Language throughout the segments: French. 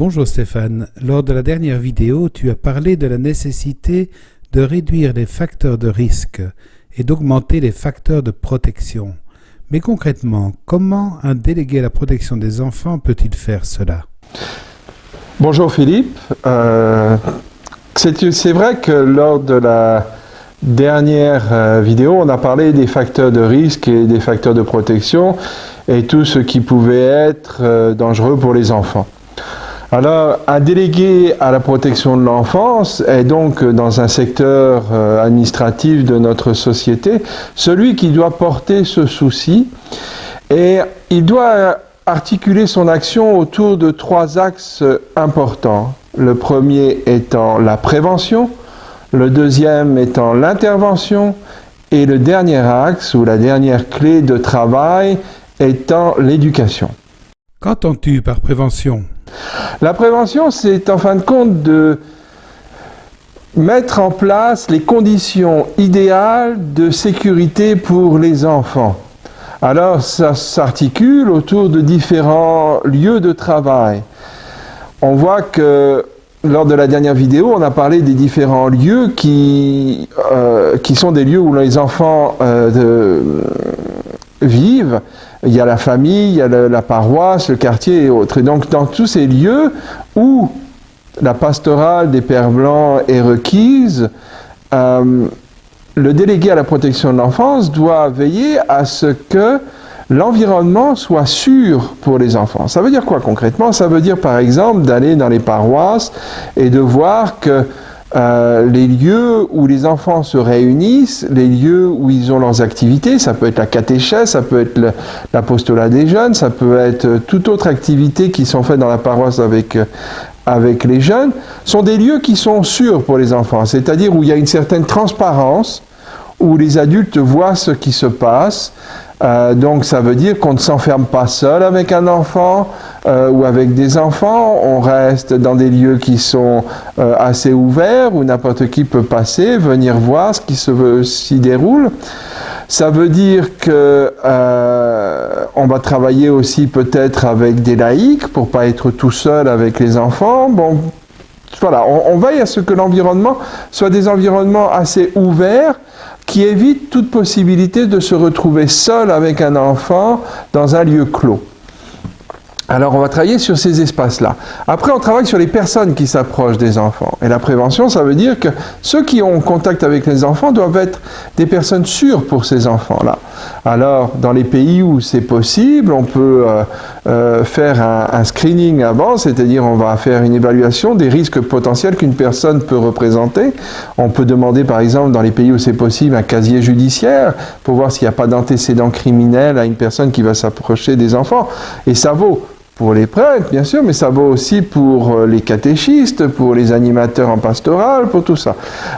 Bonjour Stéphane, lors de la dernière vidéo, tu as parlé de la nécessité de réduire les facteurs de risque et d'augmenter les facteurs de protection. Mais concrètement, comment un délégué à la protection des enfants peut-il faire cela? Bonjour Philippe, c'est vrai que lors de la dernière vidéo, on a parlé des facteurs de risque et des facteurs de protection et tout ce qui pouvait être dangereux pour les enfants. Alors, un délégué à la protection de l'enfance est donc dans un secteur administratif de notre société, celui qui doit porter ce souci, et il doit articuler son action autour de 3 axes importants. Le premier étant la prévention, le deuxième étant l'intervention, et le dernier axe ou la dernière clé de travail étant l'éducation. Qu'entends-tu par prévention? La prévention, c'est en fin de compte de mettre en place les conditions idéales de sécurité pour les enfants. Alors, ça s'articule autour de différents lieux de travail. On voit que lors de la dernière vidéo, on a parlé des différents lieux qui sont des lieux où les enfants vivent. Il y a la famille, il y a la paroisse, le quartier et autres. Et donc, dans tous ces lieux où la pastorale des Pères Blancs est requise, le délégué à la protection de l'enfance doit veiller à ce que l'environnement soit sûr pour les enfants. Ça veut dire quoi concrètement? Ça veut dire par exemple d'aller dans les paroisses et de voir que les lieux où les enfants se réunissent, les lieux où ils ont leurs activités, ça peut être la catéchèse, ça peut être l'apostolat des jeunes, ça peut être toute autre activité qui sont faites dans la paroisse avec les jeunes, sont des lieux qui sont sûrs pour les enfants, c'est-à-dire où il y a une certaine transparence, où les adultes voient ce qui se passe. Donc ça veut dire qu'on ne s'enferme pas seul avec un enfant ou avec des enfants, on reste dans des lieux qui sont assez ouverts où n'importe qui peut passer, venir voir ce qui s'y déroule. Ça veut dire que on va travailler aussi peut-être avec des laïcs pour pas être tout seul avec les enfants. Bon, voilà, on veille à ce que l'environnement soit des environnements assez ouverts qui évitent toute possibilité de se retrouver seul avec un enfant dans un lieu clos. Alors on va travailler sur ces espaces-là. Après on travaille sur les personnes qui s'approchent des enfants. Et la prévention, ça veut dire que ceux qui ont contact avec les enfants doivent être des personnes sûres pour ces enfants-là. Alors dans les pays où c'est possible, on peut faire un screening avant, c'est-à-dire on va faire une évaluation des risques potentiels qu'une personne peut représenter. On peut demander par exemple dans les pays où c'est possible un casier judiciaire pour voir s'il n'y a pas d'antécédent criminel à une personne qui va s'approcher des enfants. Et ça vaut pour les prêtres, bien sûr, mais ça vaut aussi pour les catéchistes, pour les animateurs en pastoral, pour tout ça.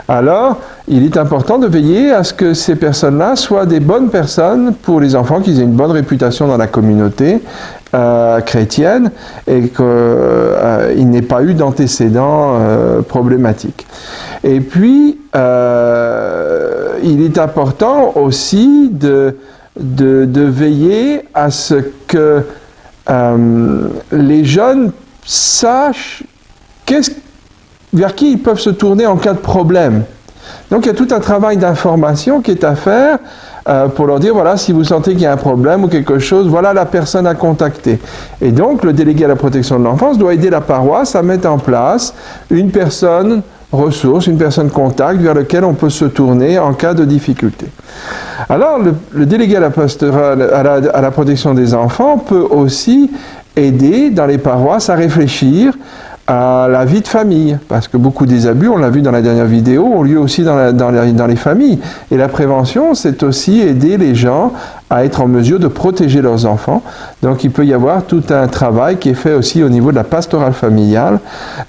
Alors, il est important de veiller à ce que ces personnes-là soient des bonnes personnes pour les enfants, qu'ils aient une bonne réputation dans la communauté chrétienne et qu'il n'ait pas eu d'antécédents problématiques. Et puis, il est important aussi de veiller à ce que les jeunes sachent vers qui ils peuvent se tourner en cas de problème. Donc il y a tout un travail d'information qui est à faire pour leur dire, voilà, si vous sentez qu'il y a un problème ou quelque chose, voilà la personne à contacter. Et donc le délégué à la protection de l'enfance doit aider la paroisse à mettre en place une personne ressource, une personne contact vers laquelle on peut se tourner en cas de difficulté. Alors, le délégué à la pastorale, à la protection des enfants peut aussi aider dans les paroisses à réfléchir à la vie de famille, parce que beaucoup des abus, on l'a vu dans la dernière vidéo, ont lieu aussi dans les familles. Et la prévention, c'est aussi aider les gens à être en mesure de protéger leurs enfants. Donc il peut y avoir tout un travail qui est fait aussi au niveau de la pastorale familiale.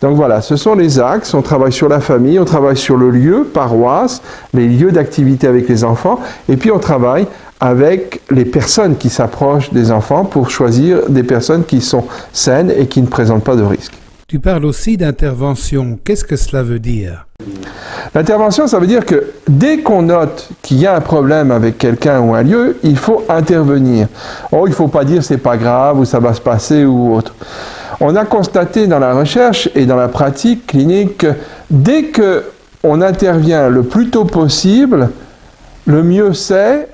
Donc voilà, ce sont les axes, on travaille sur la famille, on travaille sur le lieu, paroisse, les lieux d'activité avec les enfants, et puis on travaille avec les personnes qui s'approchent des enfants pour choisir des personnes qui sont saines et qui ne présentent pas de risque. Tu parles aussi d'intervention. Qu'est-ce que cela veut dire? L'intervention, ça veut dire que dès qu'on note qu'il y a un problème avec quelqu'un ou un lieu, il faut intervenir. Oh, il ne faut pas dire c'est pas grave ou ça va se passer ou autre. On a constaté dans la recherche et dans la pratique clinique que dès qu'on intervient le plus tôt possible, le mieux c'est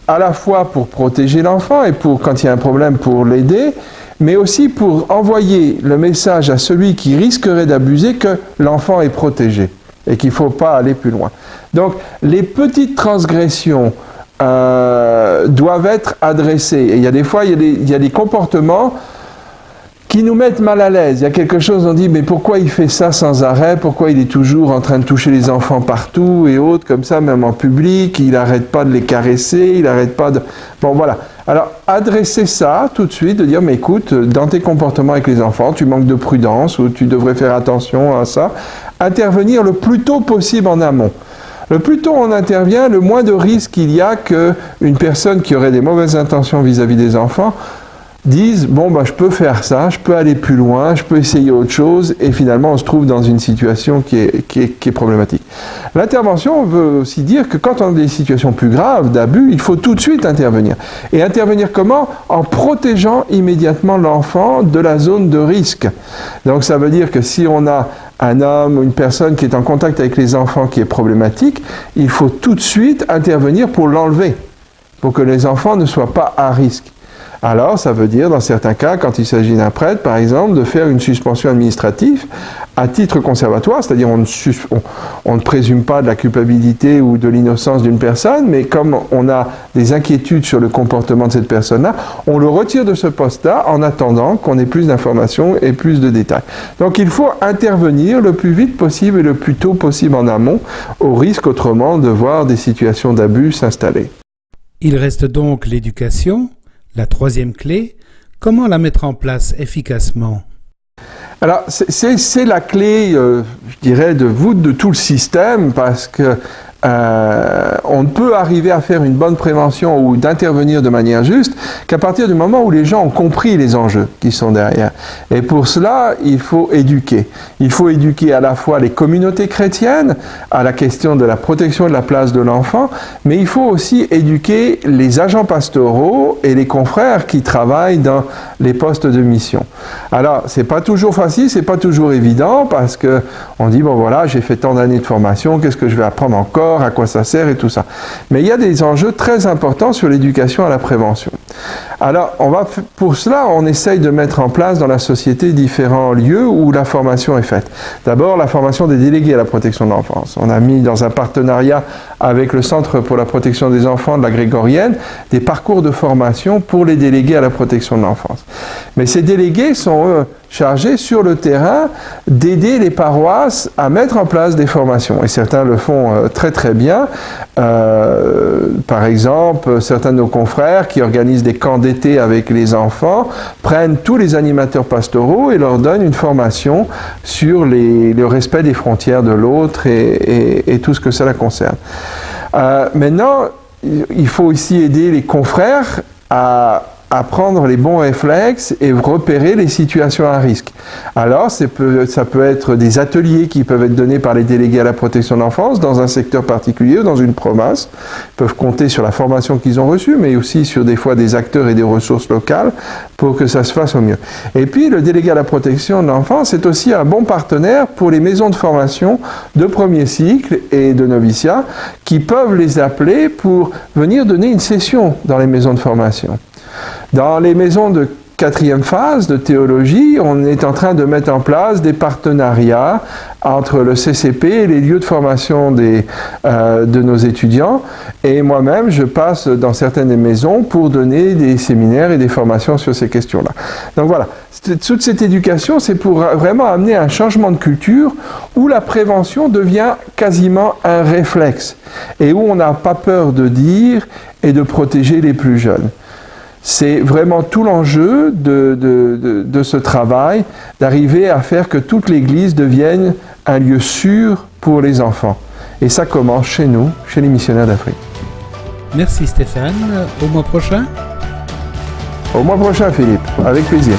à la fois pour protéger l'enfant et pour, quand il y a un problème, pour l'aider, mais aussi pour envoyer le message à celui qui risquerait d'abuser que l'enfant est protégé et qu'il ne faut pas aller plus loin. Donc, les petites transgressions doivent être adressées. Et il y a des fois, il y a des comportements qui nous mettent mal à l'aise. Il y a quelque chose, on dit, mais pourquoi il fait ça sans arrêt? Pourquoi il est toujours en train de toucher les enfants partout et autres, comme ça, même en public? Il n'arrête pas de les caresser, il n'arrête pas de... Bon, voilà. Alors, adresser ça tout de suite, de dire, mais écoute, dans tes comportements avec les enfants, tu manques de prudence ou tu devrais faire attention à ça. Intervenir le plus tôt possible en amont. Le plus tôt on intervient, le moins de risques il y a qu'une personne qui aurait des mauvaises intentions vis-à-vis des enfants disent, bon, bah, je peux faire ça, je peux aller plus loin, je peux essayer autre chose, et finalement on se trouve dans une situation qui est problématique. L'intervention veut aussi dire que quand on a des situations plus graves d'abus, il faut tout de suite intervenir. Et intervenir comment? En protégeant immédiatement l'enfant de la zone de risque. Donc ça veut dire que si on a un homme ou une personne qui est en contact avec les enfants qui est problématique, il faut tout de suite intervenir pour l'enlever, pour que les enfants ne soient pas à risque. Alors, ça veut dire, dans certains cas, quand il s'agit d'un prêtre, par exemple, de faire une suspension administrative à titre conservatoire, c'est-à-dire on ne présume pas de la culpabilité ou de l'innocence d'une personne, mais comme on a des inquiétudes sur le comportement de cette personne-là, on le retire de ce poste-là en attendant qu'on ait plus d'informations et plus de détails. Donc il faut intervenir le plus vite possible et le plus tôt possible en amont, au risque autrement de voir des situations d'abus s'installer. Il reste donc l'éducation. La troisième clé, comment la mettre en place efficacement? Alors, c'est la clé, je dirais, de voûte de tout le système, parce que on ne peut arriver à faire une bonne prévention ou d'intervenir de manière juste qu'à partir du moment où les gens ont compris les enjeux qui sont derrière. Et pour cela, il faut éduquer. Il faut éduquer à la fois les communautés chrétiennes à la question de la protection de la place de l'enfant, mais il faut aussi éduquer les agents pastoraux et les confrères qui travaillent dans les postes de mission. Alors, c'est pas toujours facile, c'est pas toujours évident, parce que on dit, bon voilà, j'ai fait tant d'années de formation, qu'est-ce que je vais apprendre encore, à quoi ça sert et tout ça. Mais il y a des enjeux très importants sur l'éducation à la prévention. Alors, pour cela, on essaye de mettre en place dans la société différents lieux où la formation est faite. D'abord, la formation des délégués à la protection de l'enfance. On a mis dans un partenariat avec le Centre pour la protection des enfants de la Grégorienne des parcours de formation pour les délégués à la protection de l'enfance. Mais ces délégués sont chargés sur le terrain d'aider les paroisses à mettre en place des formations. Et certains le font très très bien. Par exemple, certains de nos confrères qui organisent des camps d'été avec les enfants prennent tous les animateurs pastoraux et leur donnent une formation sur le respect des frontières de l'autre et tout ce que cela concerne. Maintenant, il faut aussi aider les confrères à prendre les bons réflexes et repérer les situations à risque. Alors, ça peut être des ateliers qui peuvent être donnés par les délégués à la protection de l'enfance dans un secteur particulier ou dans une province. Ils peuvent compter sur la formation qu'ils ont reçue, mais aussi sur des fois des acteurs et des ressources locales pour que ça se fasse au mieux. Et puis, le délégué à la protection de l'enfance est aussi un bon partenaire pour les maisons de formation de premier cycle et de noviciat qui peuvent les appeler pour venir donner une session dans les maisons de formation. Dans les maisons de quatrième phase de théologie, on est en train de mettre en place des partenariats entre le CCP et les lieux de formation de nos étudiants. Et moi-même, je passe dans certaines maisons pour donner des séminaires et des formations sur ces questions-là. Donc voilà, toute cette éducation, c'est pour vraiment amener un changement de culture où la prévention devient quasiment un réflexe et où on n'a pas peur de dire et de protéger les plus jeunes. C'est vraiment tout l'enjeu de ce travail, d'arriver à faire que toute l'Église devienne un lieu sûr pour les enfants. Et ça commence chez nous, chez les missionnaires d'Afrique. Merci Stéphane. Au mois prochain. Au mois prochain, Philippe. Avec plaisir.